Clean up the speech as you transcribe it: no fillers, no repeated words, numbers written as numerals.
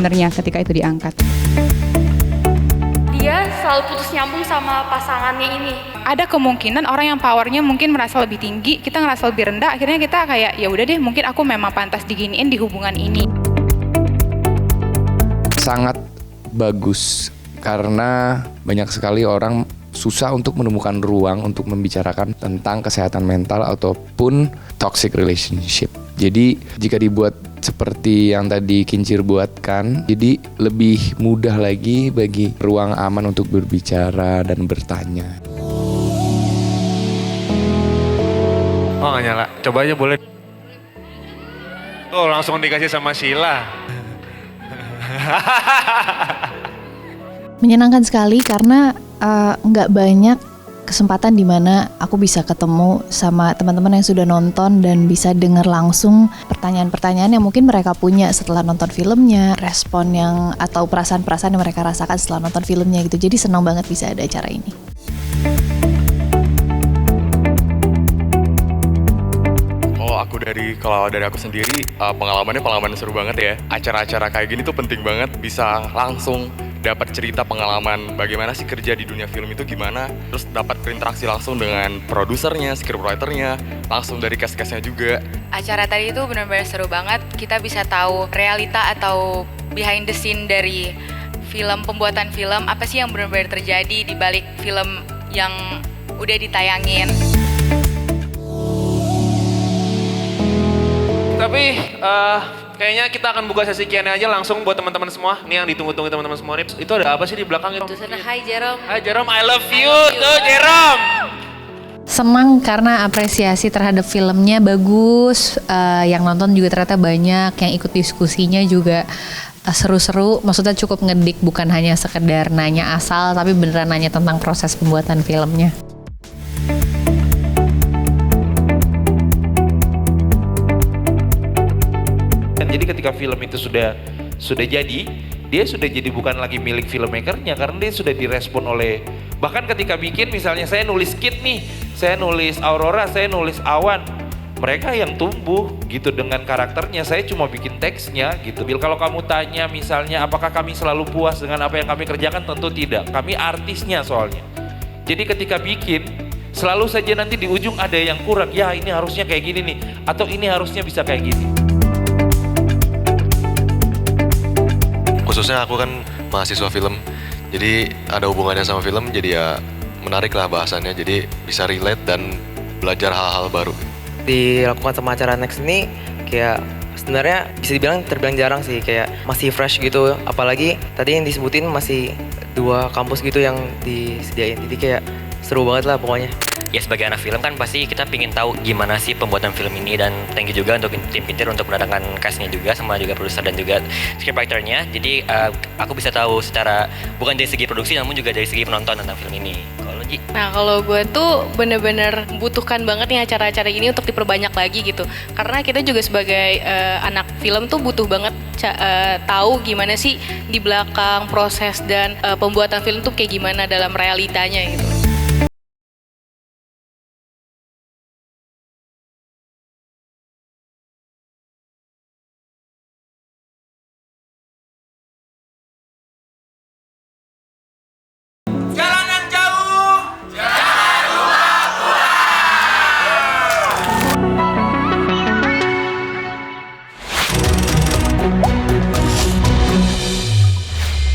sebenarnya ketika itu diangkat. Dia selalu putus nyambung sama pasangannya ini. Ada kemungkinan orang yang powernya mungkin merasa lebih tinggi, kita ngerasa lebih rendah, akhirnya kita kayak ya udah deh, mungkin aku memang pantas diginiin di hubungan ini. Sangat bagus karena banyak sekali orang susah untuk menemukan ruang untuk membicarakan tentang kesehatan mental ataupun toxic relationship. Jadi jika dibuat seperti yang tadi Kincir buatkan, jadi lebih mudah lagi bagi ruang aman untuk berbicara dan bertanya. Oh nggak nyala, coba aja boleh. Oh langsung dikasih sama Sheila. Menyenangkan sekali karena nggak banyak kesempatan di mana aku bisa ketemu sama teman-teman yang sudah nonton dan bisa dengar langsung pertanyaan-pertanyaan yang mungkin mereka punya setelah nonton filmnya, respon yang atau perasaan-perasaan yang mereka rasakan setelah nonton filmnya gitu. Jadi senang banget bisa ada acara ini. Kalau dari aku sendiri pengalaman seru banget ya. Acara-acara kayak gini tuh penting banget, bisa langsung dapat cerita pengalaman bagaimana sih kerja di dunia film itu gimana, terus dapat berinteraksi langsung dengan produsernya, scriptwriternya, langsung dari cast-castnya juga. Acara tadi itu benar-benar seru banget, kita bisa tahu realita atau behind the scene dari pembuatan film, apa sih yang benar-benar terjadi di balik film yang udah ditayangin. Tapi kayaknya kita akan buka sesi Q&A aja langsung buat teman-teman semua. Nih yang ditunggu-tunggu teman-teman semua nih. Itu ada apa sih di belakang itu? Hai Jerome. Hai Jerome, I love you. Tuh Jerome. Senang karena apresiasi terhadap filmnya bagus. Yang nonton juga ternyata banyak. Yang ikut diskusinya juga seru-seru. Maksudnya cukup ngedik, bukan hanya sekedar nanya asal, tapi beneran nanya tentang proses pembuatan filmnya. Jadi ketika film itu sudah jadi, dia sudah jadi bukan lagi milik filmmakernya karena dia sudah direspon oleh, bahkan ketika bikin misalnya saya nulis Kit nih, saya nulis Aurora, saya nulis Awan, mereka yang tumbuh gitu dengan karakternya, saya cuma bikin teksnya gitu. Kalau kamu tanya misalnya apakah kami selalu puas dengan apa yang kami kerjakan, tentu tidak, kami artisnya soalnya. Jadi ketika bikin selalu saja nanti di ujung ada yang kurang, ya ini harusnya kayak gini nih, atau ini harusnya bisa kayak gini. Khususnya aku kan mahasiswa film, jadi ada hubungannya sama film, jadi ya menarik lah bahasannya, jadi bisa relate dan belajar hal-hal baru. Dilakukan sama acara Next ini kayak sebenarnya bisa terbilang jarang sih, kayak masih fresh gitu, apalagi tadi yang disebutin masih 2 kampus gitu yang disediain, jadi kayak seru banget lah pokoknya. Ya sebagai anak film kan pasti kita pingin tahu gimana sih pembuatan film ini, dan thank you juga untuk tim Pintir untuk mendatangkan castnya juga, sama juga produser dan juga scriptwriternya. Jadi aku bisa tahu secara bukan dari segi produksi namun juga dari segi penonton tentang film ini. Kalau Ji? Nah kalau gue tuh bener-bener butuhkan banget nih acara-acara ini untuk diperbanyak lagi gitu. Karena kita juga sebagai anak film tuh butuh banget tahu gimana sih di belakang proses dan pembuatan film tuh kayak gimana dalam realitanya gitu.